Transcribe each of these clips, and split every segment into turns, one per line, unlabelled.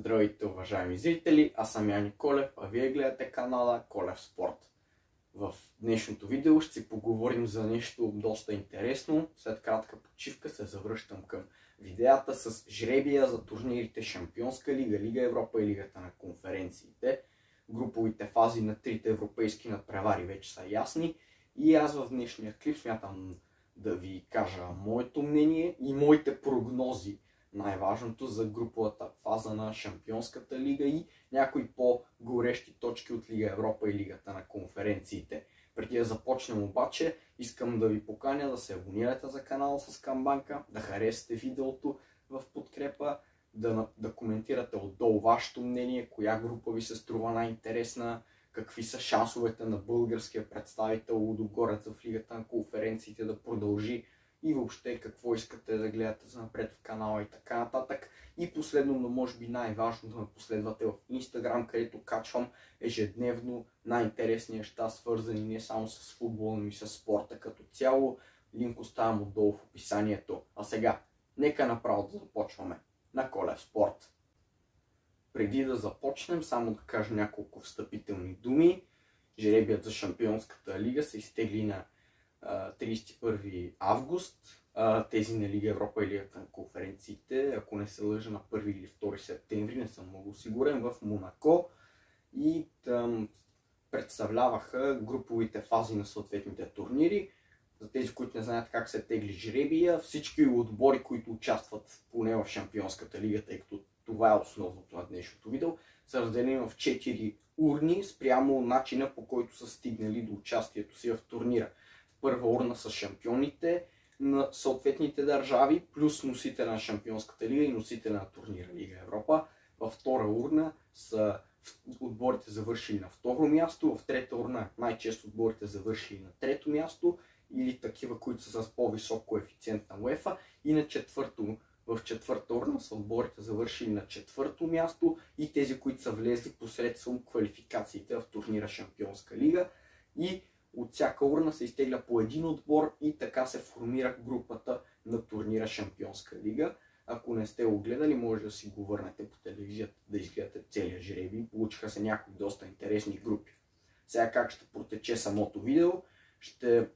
Здравейте, уважаеми зрители, аз съм Яни Колев, а вие гледате канала Колев Спорт. В днешното видео ще си поговорим за нещо доста интересно. След кратка почивка се завръщам към видеята с жребия за турнирите Шампионска лига, Лига Европа и Лигата на конференциите. Груповите фази на трите европейски надпревари вече са ясни и аз в днешния клип смятам да ви кажа моето мнение и моите прогнози. Най-важното за груповата фаза на Шампионската лига и някои по-горещи точки от Лига Европа и Лигата на конференциите. Преди да започнем обаче, искам да ви поканя да се абонирате за канала с камбанка, да харесате видеото в подкрепа, да коментирате отдолу вашето мнение, коя група ви се струва най-интересна, какви са шансовете на българския представител Лудогорец в Лигата на конференциите да продължи и въобще какво искате да гледате за напред в канала и така нататък. И последно, но може би най-важно, да ме последвате в Instagram, където качвам ежедневно най-интересни неща, свързани не само с футбола, но и с спорта като цяло. Линк оставям отдолу в описанието. А сега, нека направо да започваме на Колев Спорт. Преди да започнем, само да кажа няколко встъпителни думи. Жребият за Шампионската лига се изтегли на 31 август, тези на Лига Европа и Лигата на конференциите, ако не се лъжа, на 1 или 2 септември, не съм много сигурен, в Монако, и там представляваха груповите фази на съответните турнири. За тези, които не знаят как се тегли жребия, всички отбори, които участват поне в Шампионската лига, тъй като това е основното на днешното видео, са разделени в 4 урни спрямо начина, по който са стигнали до участието си в турнира. Първа урна са шампионите на съответните държави, плюс носителя на Шампионската лига и носителя на турнира Лига Европа. Във втора урна са отборите завършили на второ място, в трета урна най-често отборите завършили на трето място или такива, които са с по-висок коефициент на УЕФА, и в четвърта урна са отборите завършили на четвърто място и тези, които са влезли посредством квалификациите в турнира Шампионска лига, и от всяка урна се изтегля по един отбор и така се формира групата на турнира Шампионска лига. Ако не сте го гледали, може да си го върнете по телевизията, да изгледате целия жребий. Получиха се някои доста интересни групи. Сега как ще протече самото видео? Ще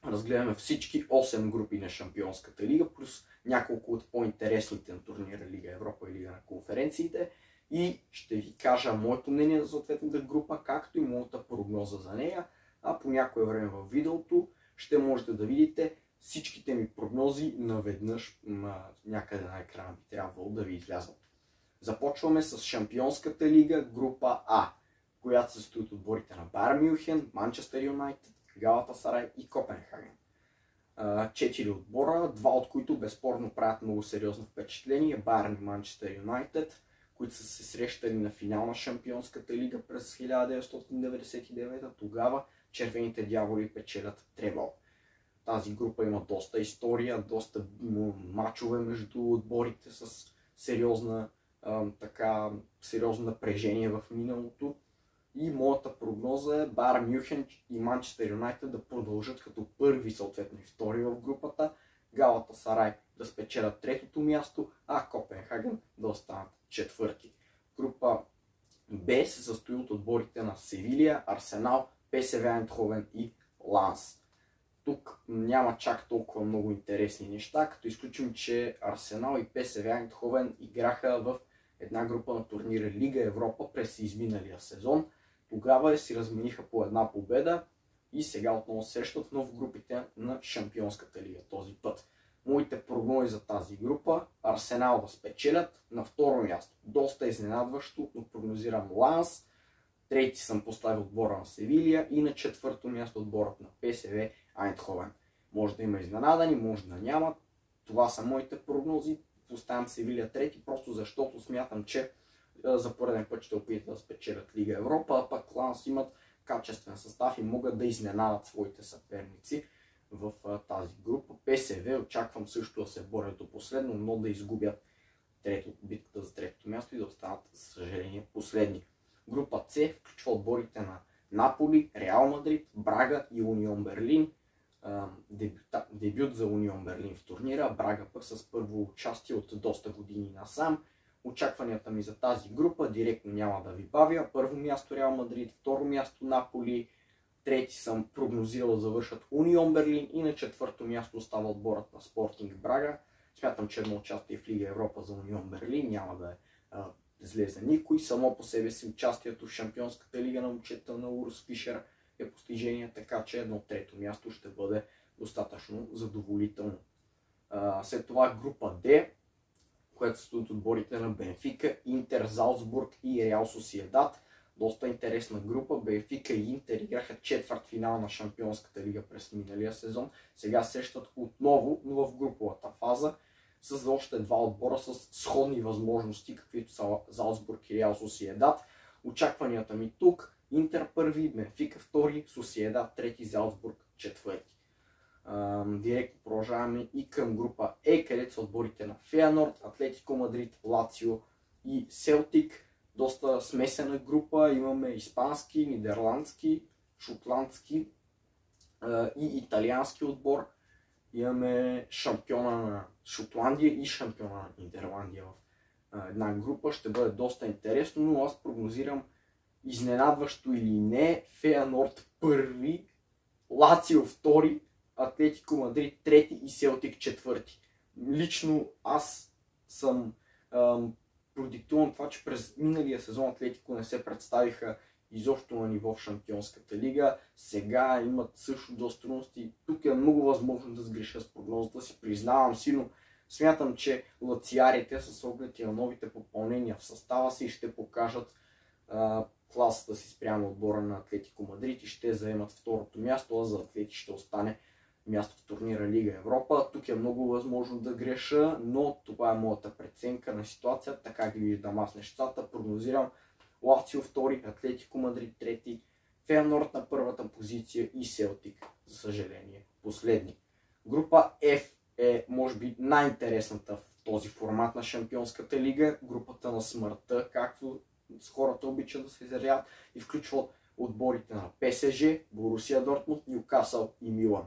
разгледаме всички 8 групи на Шампионската лига, плюс няколко от по-интересните на турнира Лига Европа и Лига на конференциите. И ще ви кажа моето мнение за съответната група, както и моята прогноза за нея. А по някое време във видеото ще можете да видите всичките ми прогнози наведнъж някъде на екрана, би трябвало да ви излязат. Започваме с Шампионската лига, група А, която се състои от отборите на Байер Мюнхен, Манчестър Юнайтед, Галатасарай и Копенхаген. 4 отбора, два от които безспорно правят много сериозно впечатление: Байер и Манчестър Юнайтед, които са се срещали на финал на Шампионската лига през 1999. Тогава червените дяволи печелят требъл. Тази група има доста история, доста мачове между отборите с сериозно напрежение в миналото. И моята прогноза е Байер Мюнхен и Манчестър Юнайтед да продължат като първи, съответно и втори в групата, Галатасарай да спечелят третото място, а Копенхаген да останат четвърти. Група Б се състои от отборите на Севилия, Арсенал, ПСВ Айндховен и Ланс. Тук няма чак толкова много интересни неща, като изключим, че Арсенал и ПСВ Айндховен играха в една група на турнира Лига Европа през изминалия сезон. Тогава си размениха по една победа и сега отново срещат, но в групите на Шампионската лига този път. Моите прогнози за тази група: Арсенал да спечелят, на второ място доста изненадващо, но прогнозирам Ланс, трети съм поставил отбора на Севилия и на четвърто място отборът на ПСВ Айндховен. Може да има изненадани, може да няма. Това са моите прогнози. Поставям Севилия трети, просто защото смятам, че за пореден път ще опитат да спечелят Лига Европа, а пък Ланс имат качествен състав и могат да изненадат своите съперници в тази група. ПСВ очаквам също да се борят до последно, но да изгубят битката за третото място и да останат, за съжаление, последни. Група С включва отборите на Наполи, Реал Мадрид, Брага и Унион Берлин. Дебют за Унион Берлин в турнира, Брага пък с първо участие от доста години насам. Очакванията ми за тази група директно няма да ви бавя. Първо място Реал Мадрид, второ място Наполи, трети съм прогнозирал да завършат Унион Берлин и на четвърто място остава отборът на Спортинг Брага. Смятам, че едно участие в Лига Европа за Унион Берлин няма да излезе никой. Само по себе си участието в Шампионската лига на момчета на Урс Фишер е постижение, така че едно трето място ще бъде достатъчно задоволително. След това група Д, което са от отборите на Бенфика, Интер, Залцбург и Реал Сосиедад. Доста интересна група. Бенфика и Интер играха четвърт финал на Шампионската лига през миналия сезон. Сега срещат отново, но в груповата фаза, с още два отбора с сходни възможности, каквито са Залцбург и Реал Сосиедад. Очакванията ми тук: Интер първи, Бенфика втори, Сосиедад трети, Залцбург четвърти. Директно продължаваме и към група Е, където са отборите на Фейенорд, Атлетико Мадрид, Лацио и Селтик. Доста смесена група. Имаме испански, нидерландски, шотландски и италиански отбор. Имаме шампиона на Шотландия и шампиона на Нидерландия в една група. Ще бъде доста интересно, но аз прогнозирам изненадващо или не Фейенорд първи, Лацио втори, Атлетико Мадрид трети и Селтик четвърти. Лично аз съм продиктуван това, че през миналия сезон Атлетико не се представиха изобщо на ниво в Шампионската лига. Сега имат също доста трудности. Тук е много възможно да сгреша с прогнозата си, признавам си, но смятам, че лациарите с оглед и на новите попълнения в състава си ще покажат класата си спрямо отбора на Атлетико Мадрид и ще заемат второто място, а за Атлети ще остане място в турнира Лига Европа. Тук е много възможно да греша, но това е моята преценка на ситуацията, така ги виждам аз нещата. Прогнозирам Лацио втори, Атлетико Мадрид трети, Фейенорд на първата позиция и Селтик, за съжаление, последни. Група F е, може би, най-интересната в този формат на Шампионската лига. Групата на смъртта, както с хората обичат да се изразяват, и включва отборите на ПСЖ, Борусия Дортмунд, Нюкасъл и Милан.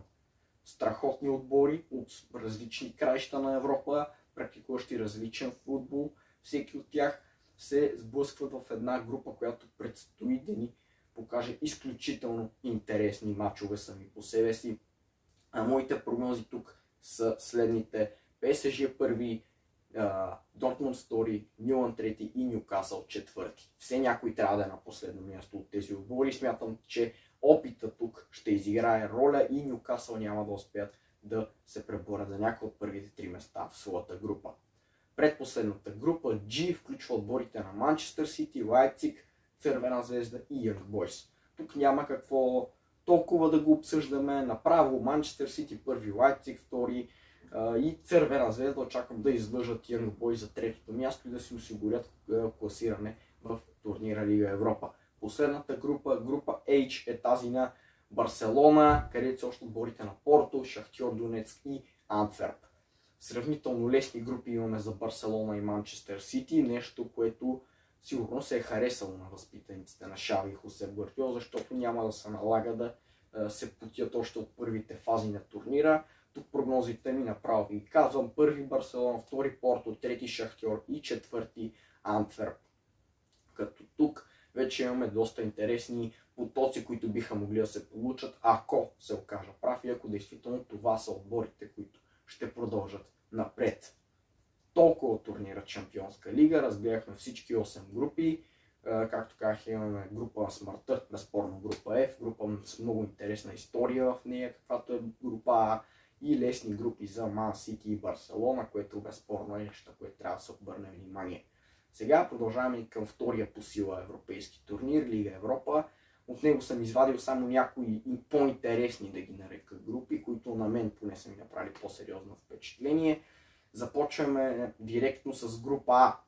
Страхотни отбори от различни краища на Европа, практикуващи различен футбол. Всеки от тях се сблъскват в една група, която предстои да ни покаже изключително интересни мачове сами по себе си. А моите прогнози тук са следните: ПСЖ първи, Дортмунд втори, Милан трети и Нюкасъл четвърти. Все някой трябва да е на последно място от тези отбори. Смятам, че опита тук ще изиграе роля и Нюкасъл няма да успеят да се преборят за някои от първите три места в своята група. Предпоследната група G включва отборите на Манчестър Сити, Лайпциг, Цървена звезда и Young Boys. Тук няма какво толкова да го обсъждаме. Направо Манчестър Сити първи, Лайпциг втори и Цървена звезда очаквам да излъжат Young Boys за третото място и да си осигурят класиране в турнира Лига Европа. Последната група, група H, е тази на Барселона, където са още отборите на Порто, Шахтьор Донецк и Антверп. Сравнително лесни групи имаме за Барселона и Манчестър Сити, нещо, което сигурно се е харесало на възпитаниците на Шави и Хосе Гвардиола, защото няма да се налага да се потят още от първите фази на турнира. Тук прогнозите ми направо ви казвам: първи Барселона, втори Порто, трети Шахтьор и четвърти Антверп. Като тук вече имаме доста интересни потоци, които биха могли да се получат, ако се окажа прав и ако действително това са отборите, които ще продължат напред. Толкова от турнира Шампионска лига. Разгледахме всички 8 групи. Както казах, имаме група на смъртта, безспорно група F, група с много интересна история в нея, каквато е група А, и лесни групи за Ман Сити и Барселона, което безспорно е нещо, което трябва да се обърне внимание. Сега продължаваме и към втория по сила европейски турнир, Лига Европа. От него съм извадил само някои по-интересни, да ги нарека, групи, които на мен поне са ми направили по-сериозно впечатление. Започваме директно с група А.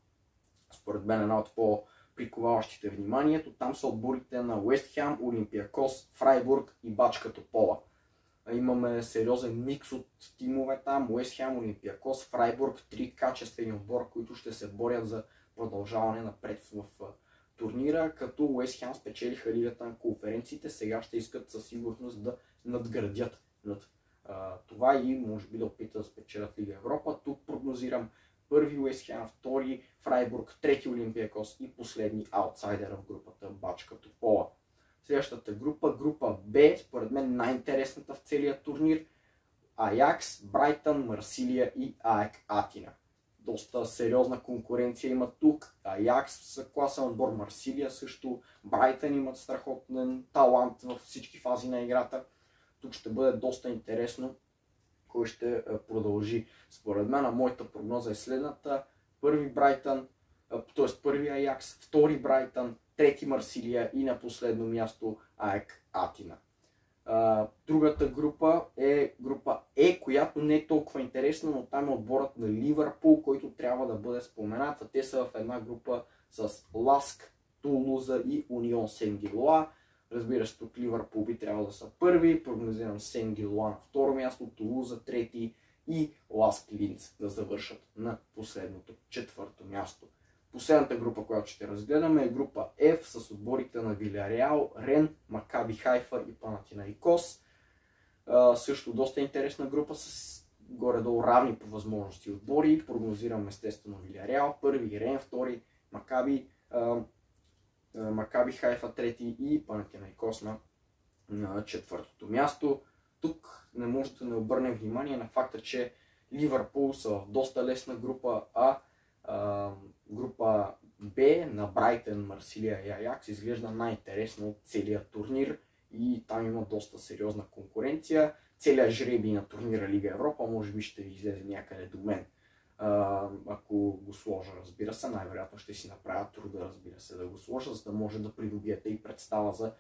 Според мен една от по-приковаващите вниманието. Там са отборите на Уест Хем, Олимпиакос, Фрайбург и Бачка Топола. Имаме сериозен микс от тимове там. Уест Хем, Олимпиакос, Фрайбург, три качествени отбора, които ще се борят за продължаване напред в турнира, като Уест Хем спечелиха Лигата на конференциите, сега ще искат със сигурност да надградят над това и може би да опитат да спечелят Лига Европа. Тук прогнозирам първи Уест Хем, втори Фрайбург, трети Олимпиакос и последни аутсайдера в групата Бачка Топола. Следващата група, група Б, според мен най-интересната в целия турнир. Аякс, Брайтън, Марсилия и АЕК Атина. Доста сериозна конкуренция има тук. Аякс са класен отбор, Марсилия също, Брайтън имат страхотен талант във всички фази на играта. Тук ще бъде доста интересно кой ще продължи. Според мен, моята прогноза е следната. Първи Брайтън, т.е. първи Аякс, втори Брайтън, трети Марсилия и на последно място АЕК Атина. Другата група е група Е, която не е толкова интересна, но там е отборът на Ливърпул, който трябва да бъде спомената. Те са в една група с Ласк, Тулуза и Унион Сен-Гилоа. Разбира се, тук Ливърпул би трябвало да са първи, прогнозирам Сен-Гилоа на второ място, Тулуза трети и Ласк Линц да завършат на последното четвърто място. Последната група, която ще разгледаме е група F с отборите на Вилярреал, Рен, Макаби Хайфа и Панатинаикос. Също доста интересна група с горе-долу равни по възможности отбори. Прогнозирам естествено Вилярреал, първи Рен, втори Макаби Хайфа трети и Панатинаикос на четвъртото място. Тук не може да не обърнем внимание на факта, че Ливърпул са в доста лесна група, група Б на Брайтън, Марсилия и Аякс изглежда най-интересно от целия турнир и там има доста сериозна конкуренция. Целият жребий на турнира Лига Европа може би ще ви излезе някъде до мен. Ако го сложа, разбира се, най-вероятно ще си направя труда, разбира се, да го сложа, за да може да придобиете и представа за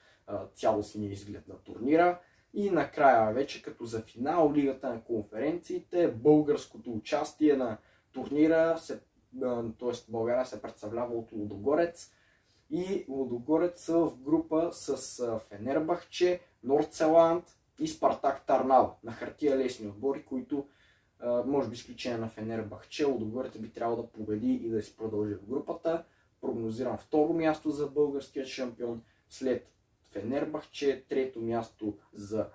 цялостния изглед на турнира. И накрая вече като за финал Лигата на конференциите, българското участие на турнира, т.е. България се представлява от Лудогорец и Лудогорец са в група с Фенербахче, Нордселанд и Спартак Тарнава. На хартия лесни отбори, които може би изключение на Фенербахче, Лудогорец би трябвало да победи и да си продължи в групата. Прогнозирам второ място за българския шампион, след Фенербахче, трето място за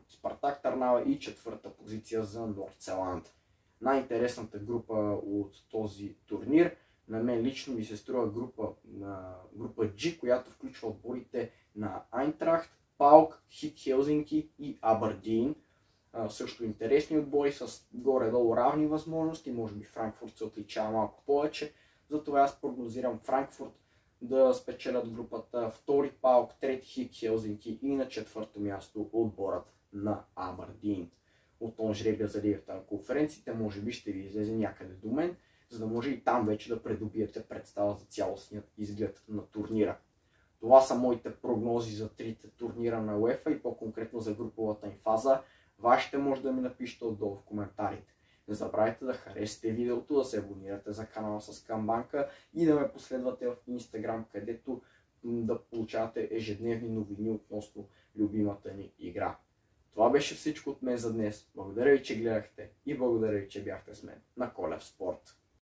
Спартак Тарнава и четвърта позиция за Нордселанд. Най-интересната група от този турнир на мен лично ми се струва група G, която включва отборите на Айнтрахт, Паук, Хит Хелзинки и Абърдин. Също интересни отбори с горе-долу равни възможности, може би Франкфурт се отличава малко повече, затова аз прогнозирам Франкфурт да спечелят групата, втори Паук, трети Хит Хелзинки и на четвърто място отборът на Абърдин. От този жребия за Лигата на конференциите може би ще ви излезе някъде до мен, за да може и там вече да придобиете представа за цялостният изглед на турнира. Това са моите прогнози за трите турнира на УЕФА и по-конкретно за груповата им фаза. Вашите може да ми напишете отдолу в коментарите. Не забравяйте да харесате видеото, да се абонирате за канала с камбанка и да ме последвате в Instagram, където да получавате ежедневни новини относно любимата ни игра. Това беше всичко от мен за днес. Благодаря ви, че гледахте и благодаря ви, че бяхте с мен на Колев Спорт.